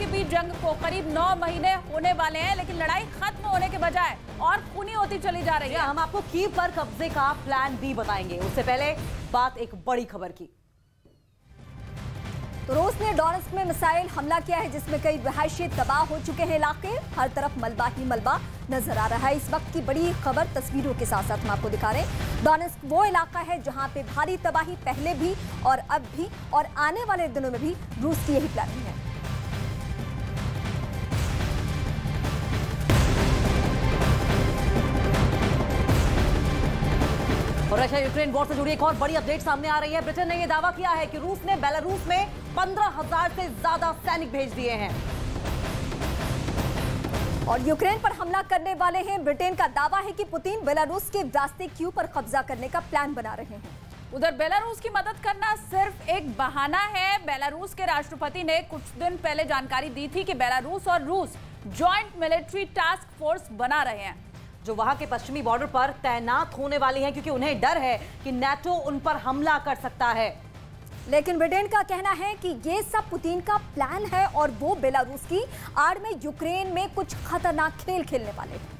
के बीच जंग को करीब 9 महीने होने वाले हैं, लेकिन लड़ाई खत्म होने के बजाय और खूनी होती चली जा रही है। हम आपको कीव पर कब्जे का प्लान बी बताएंगे। उससे पहले बात एक बड़ी खबर की। तो रूस ने डोनेट्स्क में मिसाइल हमला किया है, जिसमें कई रिहायशी तबाह हो चुके हैं इलाके। हर तरफ मलबा ही मलबा नजर आ रहा है। इस वक्त की बड़ी खबर तस्वीरों के साथ साथ हम आपको दिखा रहे हैं। डोनेट्स्क वो इलाका है जहां पे भारी तबाही पहले भी और अब भी और आने वाले दिनों में भी रूस की यही प्लानिंग है। और रशिया यूक्रेन वॉर से जुड़ी एक और बड़ी अपडेट सामने आ रही है। ब्रिटेन ने यह दावा किया है कि रूस ने बेलारूस में 15,000 से ज्यादा सैनिक भेज दिए हैं और यूक्रेन पर हमला करने वाले हैं। ब्रिटेन का दावा है कि पुतिन बेलारूस के रास्ते क्यू पर कब्जा करने का प्लान बना रहे हैं। उधर बेलारूस की मदद करना सिर्फ एक बहाना है। बेलारूस के राष्ट्रपति ने कुछ दिन पहले जानकारी दी थी कि बेलारूस और रूस जॉइंट मिलिट्री टास्क फोर्स बना रहे हैं, जो वहां के पश्चिमी बॉर्डर पर तैनात होने वाली हैं, क्योंकि उन्हें डर है कि नाटो उन पर हमला कर सकता है। लेकिन ब्रिटेन का कहना है कि ये सब पुतिन का प्लान है और वो बेलारूस की आड़ में यूक्रेन में कुछ खतरनाक खेल खेलने वाले हैं।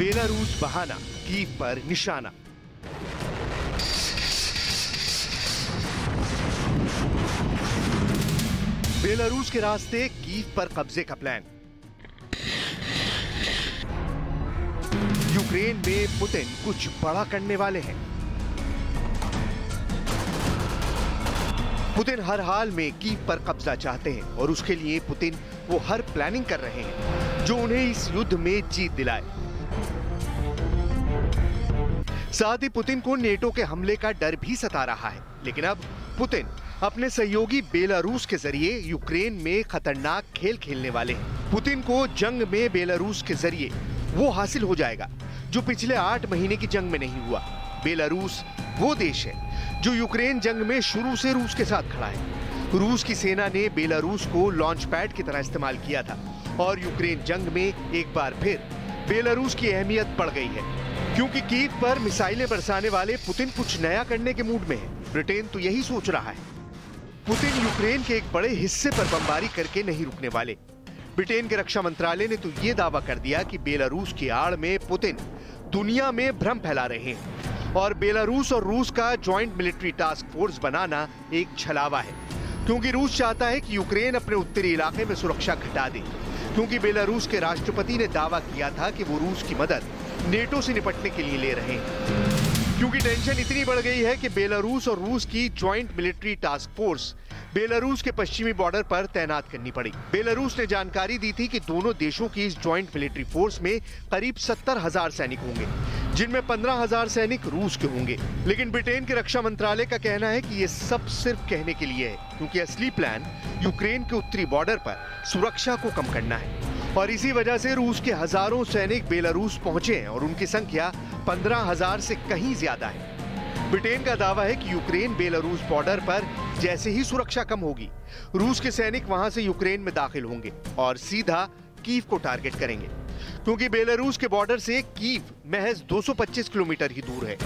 बेलारूस बहाना, कीव पर निशाना। बेलारूस के रास्ते, कीव पर कब्जे का प्लान। यूक्रेन में पुतिन कुछ बड़ा करने वाले हैं। पुतिन हर हाल में कीव पर कब्जा चाहते हैं और उसके लिए पुतिन वो हर प्लानिंग कर रहे हैं जो उन्हें इस युद्ध में जीत दिलाए। साथ ही पुतिन को नेटो के हमले का डर भी सता रहा है, लेकिन अब पुतिन अपने सहयोगी बेलारूस के जरिए यूक्रेन में खतरनाक खेल खेलने वाले हैं। पुतिन को जंग में बेलारूस के जरिए वो हासिल हो जाएगा जो पिछले 8 महीने की जंग में नहीं हुआ। बेलारूस वो देश है जो यूक्रेन जंग में शुरू से रूस के साथ खड़ा है। रूस की सेना ने बेलारूस को लॉन्च पैड की तरह इस्तेमाल किया था और यूक्रेन जंग में एक बार फिर बेलारूस की अहमियत बढ़ गई है, क्योंकि कीव पर मिसाइलें बरसाने वाले पुतिन कुछ नया करने के मूड में है। ब्रिटेन तो यही सोच रहा है। पुतिन यूक्रेन के एक बड़े हिस्से पर बमबारी करके नहीं रुकने वाले। ब्रिटेन के रक्षा मंत्रालय ने तो ये दावा कर दिया कि बेलारूस की आड़ में पुतिन दुनिया में भ्रम फैला रहे हैं और बेलारूस और रूस का जॉइंट मिलिट्री टास्क फोर्स बनाना एक छलावा है, क्योंकि रूस चाहता है कि यूक्रेन अपने उत्तरी इलाके में सुरक्षा घटा दे, क्योंकि बेलारूस के राष्ट्रपति ने दावा किया था कि वो रूस की मदद नेटो से निपटने के लिए ले रहे हैं। क्योंकि टेंशन इतनी बढ़ गई है कि बेलारूस और रूस की joint military task force Belarus के पश्चिमी बॉर्डर पर तैनात करनी पड़ी। बेलारूस ने जानकारी दी थी कि दोनों देशों की इस जॉइंट मिलिट्री फोर्स में करीब 70,000 सैनिक होंगे, जिनमें 15,000 सैनिक रूस के होंगे। लेकिन ब्रिटेन के रक्षा मंत्रालय का कहना है कि ये सब सिर्फ कहने के लिए है, क्योंकि असली प्लान यूक्रेन के उत्तरी बॉर्डर पर सुरक्षा को कम करना है और इसी वजह से रूस के हजारों सैनिक बेलारूस पहुंचे हैं और उनकी संख्या 15,000 से कहीं ज्यादा है। ब्रिटेन का दावा है कि यूक्रेन बेलारूस बॉर्डर पर जैसे ही सुरक्षा कम होगी, रूस के सैनिक वहां से यूक्रेन में दाखिल होंगे और सीधा कीव को टारगेट करेंगे, क्योंकि बेलारूस के बॉर्डर से कीव महज 225 किलोमीटर ही दूर है।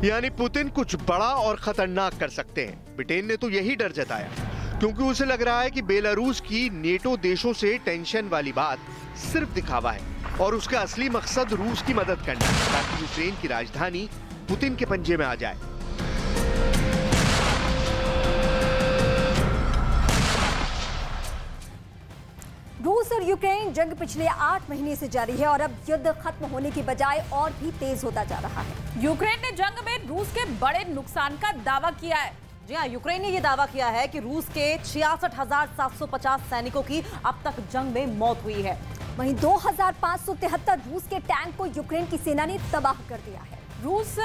यानी पुतिन कुछ बड़ा और खतरनाक कर सकते हैं। ब्रिटेन ने तो यही डर जताया, क्योंकि उसे लग रहा है कि बेलारूस की नेटो देशों से टेंशन वाली बात सिर्फ दिखावा है और उसका असली मकसद रूस की मदद करना है, ताकि यूक्रेन की राजधानी पुतिन के पंजे में आ जाए। रूस और यूक्रेन जंग पिछले 8 महीने से जारी है और अब युद्ध खत्म होने की बजाय और भी तेज होता जा रहा है। यूक्रेन ने जंग में रूस के बड़े नुकसान का दावा किया है। जी हाँ, यूक्रेन ने यह दावा किया है कि रूस के 66,750 सैनिकों की अब तक जंग में मौत हुई है। वहीं 2,573 रूस के टैंक को यूक्रेन की सेना ने तबाह कर दिया है। रूस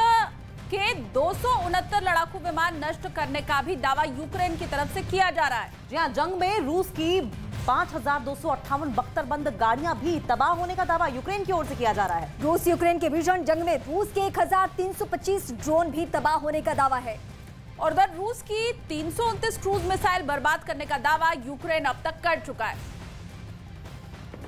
के 269 लड़ाकू विमान नष्ट करने का भी दावा यूक्रेन की तरफ से किया जा रहा है। जी हाँ, जंग में रूस की 5258 बख्तरबंद गाड़ियां भी तबाह होने का दावा यूक्रेन की ओर से किया जा रहा है। रूस यूक्रेन के भीषण जंग में रूस के 1325 ड्रोन भी तबाह होने का दावा है। और उधर रूस की 329 क्रूज मिसाइल बर्बाद करने का दावा यूक्रेन अब तक कर चुका है।